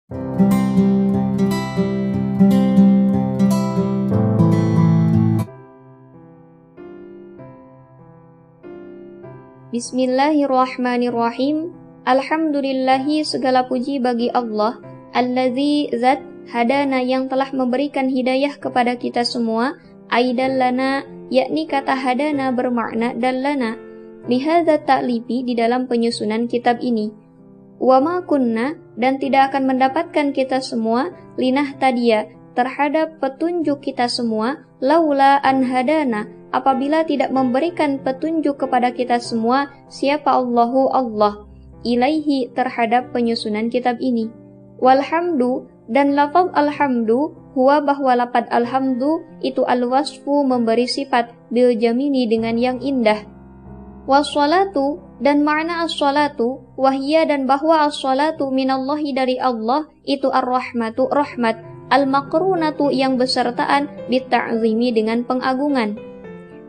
Bismillahirrahmanirrahim. Alhamdulillahi, segala puji bagi Allah, Allazi zat hadana yang telah memberikan hidayah kepada kita semua, aidallana, yakni kata hadana bermakna dallana, lihadza ta'lifi di dalam penyusunan kitab ini. Wa ma kunna, dan tidak akan mendapatkan kita semua, linah tadia, terhadap petunjuk kita semua, laula an hadana, apabila tidak memberikan petunjuk kepada kita semua, siapa Allahu Allah, ilaihi terhadap penyusunan kitab ini. Walhamdu, dan lafaz alhamdu, huwa bahwa lafaz alhamdu itu al-wasfu memberi sifat, bil jamini dengan yang indah. Wassalatu, dan makna as-salatu, wahya dan bahwa as-salatu minallahi dari Allah, itu ar-rahmatu rahmat, al-maqrunatu yang besertaan, bitta'zimi dengan pengagungan.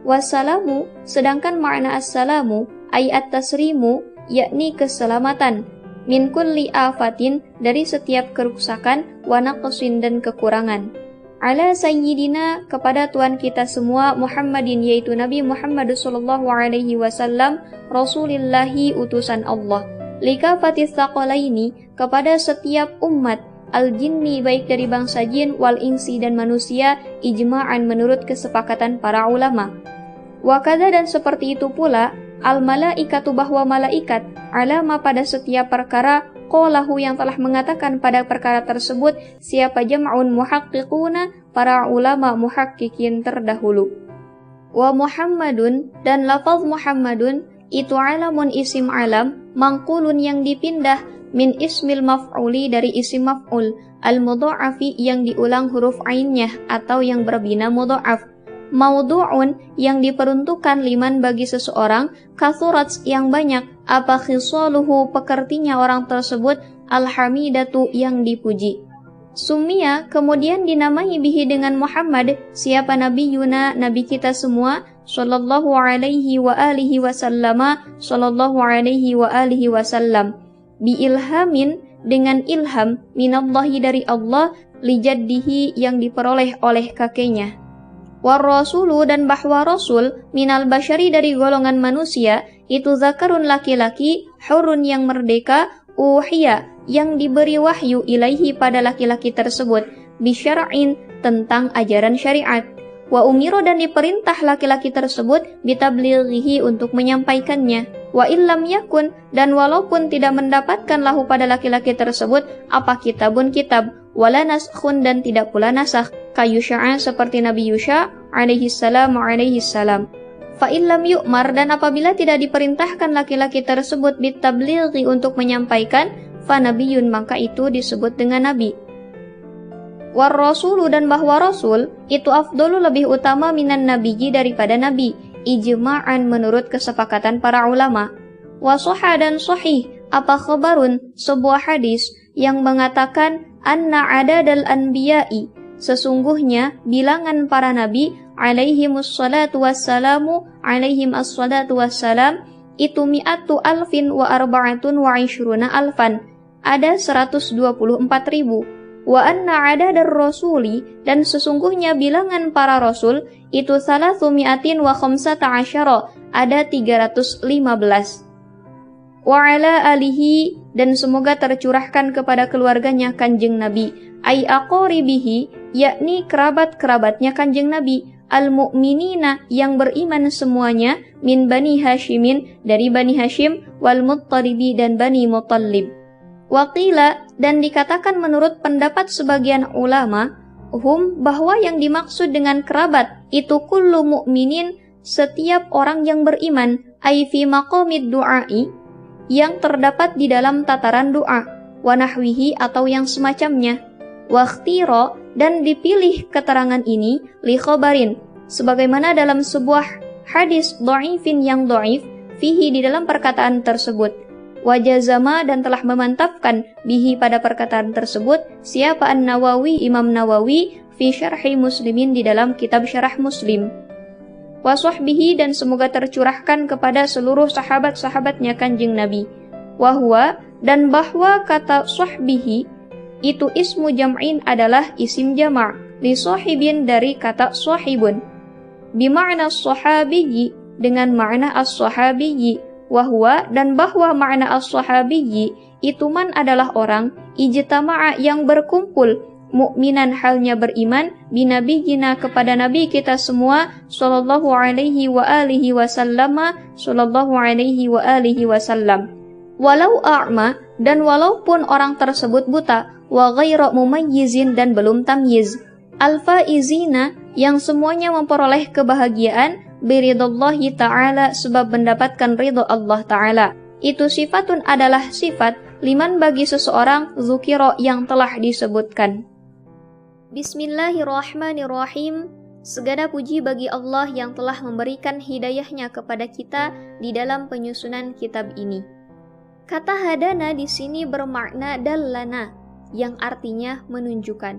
Wassalamu, sedangkan makna assalamu, ay at-tasrimu, yakni keselamatan, min kulli afatin, dari setiap kerusakan, wa naqsin dan kekurangan. Ala sayyidina, kepada Tuhan kita semua, Muhammadin, yaitu Nabi Muhammad sallallahu alaihi wasallam, Rasulillahi, utusan Allah, likafatis tsaqalaini, kepada setiap umat, al-jinni, baik dari bangsa jin, wal insi dan manusia, ijma'an menurut kesepakatan para ulama. Wakada, dan seperti itu pula, al-malaikatu, bahwa malaikat, alama pada setiap perkara, qalahu yang telah mengatakan pada perkara tersebut, siapa jam'un muhaqqiquna, para ulama muhaqqiqin terdahulu. Wa Muhammadun, dan lafaz Muhammadun, itu alamun isim alam, mangkulun yang dipindah, min ismil maf'uli dari isim maf'ul, al-mudha'afi yang diulang huruf ainnya atau yang berbina mudha'af. Maudu'un yang diperuntukkan liman bagi seseorang, kathurat yang banyak, apa khisaluhu pekertinya orang tersebut, alhamidatu yang dipuji. Sumia kemudian dinamai bihi dengan Muhammad, siapa Nabi Yuna, Nabi kita semua, sallallahu alaihi wa alihi wasallama, sallallahu alaihi wa alihi wasallam, bi ilhamin dengan ilham, minallahi dari Allah, lijaddihi yang diperoleh oleh kakeknya. Warrasulu, dan bahwa rasul, minal basyari dari golongan manusia, itu zakarun laki-laki, hurun yang merdeka, uhiya yang diberi wahyu ilaihi pada laki-laki tersebut, bisyara'in tentang ajaran syariat. Wa umiro, dan diperintah laki-laki tersebut, bitablighihi untuk menyampaikannya. Wa illam yakun, dan walaupun tidak mendapatkan lahu pada laki-laki tersebut, apa kitabun kitab, wala naskhun, dan tidak pula nasakh, kayusya'a seperti Nabi Yusha alaihi salam. Fa illam yu'mar, dan apabila tidak diperintahkan laki-laki tersebut bitablighi untuk menyampaikan, fa nabiyun, maka itu disebut dengan nabi. War rasulu, dan bahwa rasul itu afdolu lebih utama minan nabiyyi daripada nabi, ijma'an menurut kesepakatan para ulama. Wa sahha, dan sahih, apa khabarun, sebuah hadis yang mengatakan anna adadal anbiya'i, sesungguhnya bilangan para nabi, alaihimus salatu wassalamu, alaihim as-salatu wassalam, itu mi'atu alfin wa arba'atun wa ishruna alfan, ada 124.000. Wa anna adadar rasuli, dan sesungguhnya bilangan para rasul, itu salasu mi'atin wa khamsata asyara, ada 315. Wa ala alihi, dan semoga tercurahkan kepada keluarganya kanjeng Nabi, ay aqaribihi, yakni kerabat-kerabatnya kanjeng Nabi, al-mu'minina yang beriman semuanya, min bani Hashimin dari bani Hashim, wal muttalibi dan bani Muttalib. Waqila, dan dikatakan menurut pendapat sebagian ulama, bahwa yang dimaksud dengan kerabat itu kullu mu'minin, setiap orang yang beriman, ay fi maqamid du'ai, yang terdapat di dalam tataran doa, wa nahwihi atau yang semacamnya. Wakhtiro, dan dipilih keterangan ini, li khobarin, sebagaimana dalam sebuah hadis dhaifin yang dhaif, fihi di dalam perkataan tersebut. Wajazama, dan telah memantapkan bihi pada perkataan tersebut, siapa An-Nawawi, Imam Nawawi, fi syarhi muslimin di dalam kitab syarah Muslim. Wa sahbihi, dan semoga tercurahkan kepada seluruh sahabat-sahabatnya kanjeng Nabi. Wahwa, dan bahwa kata sahbihi Itu ismu jam'in adalah isim jama' li sahibin dari kata sahibun. Bima'na as-sahabiyyi dengan makna as-sahabiyyi, wahwa dan bahwa makna as-sahabiyyi itu man adalah orang ijtama'a yang berkumpul mukminan halnya beriman binabiyina kepada nabi kita semua sallallahu alaihi wa alihi wasallam sallallahu alaihi wa alihi wasallam. Walau a'ma dan walaupun orang tersebut buta, wa ghairu mumayyizin dan belum tamyiz. Al-faizina yang semuanya memperoleh kebahagiaan biridallahi ta'ala sebab mendapatkan ridho Allah ta'ala. Itu sifatun adalah sifat liman bagi seseorang zukiro yang telah disebutkan. Bismillahirrahmanirrahim. Segala puji bagi Allah yang telah memberikan hidayahnya kepada kita di dalam penyusunan kitab ini. Kata hadana di sini bermakna dallana, yang artinya menunjukkan.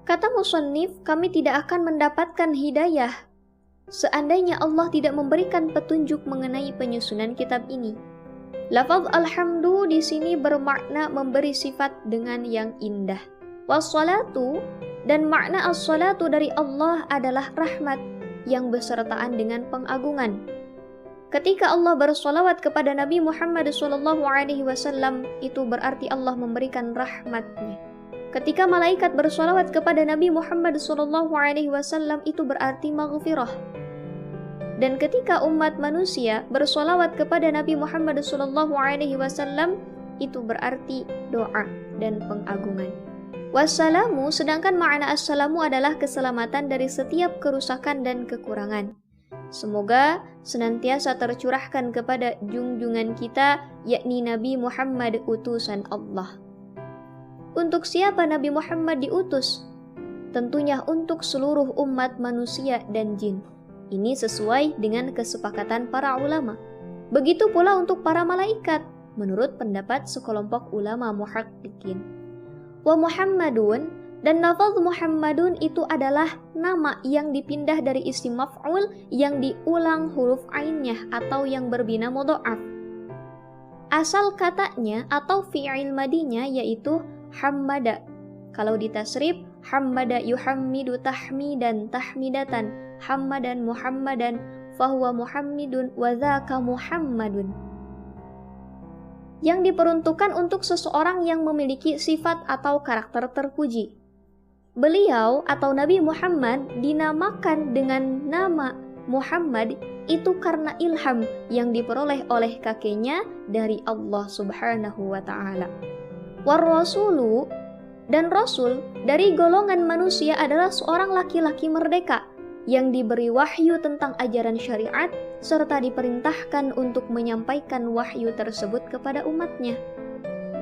Kata musannif, kami tidak akan mendapatkan hidayah seandainya Allah tidak memberikan petunjuk mengenai penyusunan kitab ini. Lafaz alhamdu di sini bermakna memberi sifat dengan yang indah. Wassalatu dan makna as-salatu dari Allah adalah rahmat yang besertaan dengan pengagungan. Ketika Allah bersolawat kepada Nabi Muhammad SAW, itu berarti Allah memberikan rahmatnya. Ketika malaikat bersolawat kepada Nabi Muhammad SAW, itu berarti maghfirah. Dan ketika umat manusia bersolawat kepada Nabi Muhammad SAW, itu berarti doa dan pengagungan. Wassalamu, sedangkan makna assalamu adalah keselamatan dari setiap kerusakan dan kekurangan. Semoga senantiasa tercurahkan kepada junjungan kita, yakni Nabi Muhammad utusan Allah. Untuk siapa Nabi Muhammad diutus? Tentunya untuk seluruh umat manusia dan jin. Ini sesuai dengan kesepakatan para ulama. Begitu pula untuk para malaikat, menurut pendapat sekelompok ulama muhaqqiqin. Wa Muhammadun, dan lafaz Muhammadun itu adalah nama yang dipindah dari isim maf'ul yang diulang huruf ainnya atau yang berbina mudha'af. Asal katanya atau fi'il madinya yaitu hammada. Kalau ditasrif, hammada yuhammidu tahmidan tahmidatan, hammadan muhammadan, fahuwa muhammidun wa dzaka muhammadun. Yang diperuntukkan untuk seseorang yang memiliki sifat atau karakter terpuji. Beliau atau Nabi Muhammad dinamakan dengan nama Muhammad itu karena ilham yang diperoleh oleh kakeknya dari Allah Subhanahu wa Ta'ala. War-rasulu, dan Rasul dari golongan manusia adalah seorang laki-laki merdeka yang diberi wahyu tentang ajaran syariat serta diperintahkan untuk menyampaikan wahyu tersebut kepada umatnya.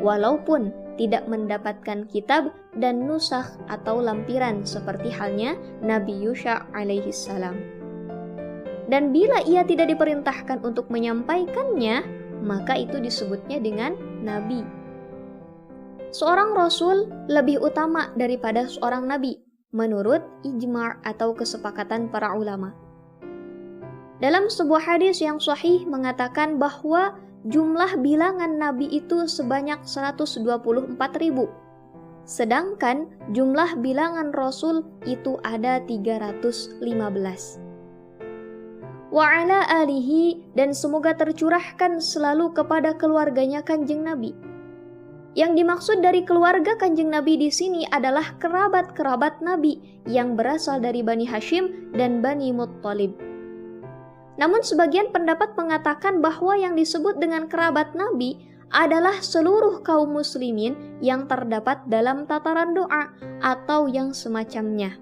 Walaupun tidak mendapatkan kitab dan nusakh atau lampiran seperti halnya Nabi Yusha alaihissalam. Dan bila ia tidak diperintahkan untuk menyampaikannya, maka itu disebutnya dengan Nabi. Seorang Rasul lebih utama daripada seorang Nabi, menurut ijma' atau kesepakatan para ulama. Dalam sebuah hadis yang sahih mengatakan bahwa jumlah bilangan Nabi itu sebanyak 124.000. Sedangkan jumlah bilangan Rasul itu ada 315. Wa ala alihi, dan semoga tercurahkan selalu kepada keluarganya Kanjeng Nabi. Yang dimaksud dari keluarga Kanjeng Nabi di sini adalah kerabat-kerabat Nabi yang berasal dari Bani Hashim dan Bani Muttalib. Namun sebagian pendapat mengatakan bahwa yang disebut dengan kerabat Nabi adalah seluruh kaum muslimin yang terdapat dalam tataran doa atau yang semacamnya.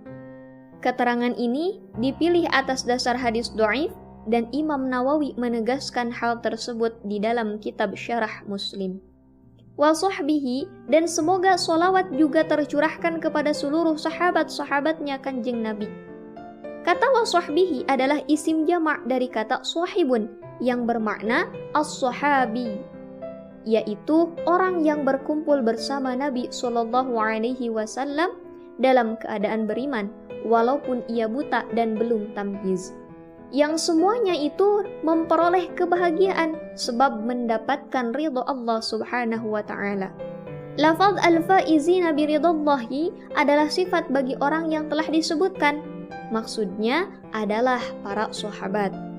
Keterangan ini dipilih atas dasar hadis dhaif dan Imam Nawawi menegaskan hal tersebut di dalam kitab Syarah Muslim. Wa sahbihi, dan semoga sholawat juga tercurahkan kepada seluruh sahabat-sahabatnya Kanjeng Nabi. Kata wa sahbihi adalah isim jama' dari kata sahibun yang bermakna as-sahabi, yaitu orang yang berkumpul bersama Nabi SAW dalam keadaan beriman walaupun ia buta dan belum tamyiz. Yang semuanya itu memperoleh kebahagiaan sebab mendapatkan ridho Allah Subhanahu wa Ta'ala. Lafaz al-faizina biridallahi adalah sifat bagi orang yang telah disebutkan. Maksudnya adalah para sahabat.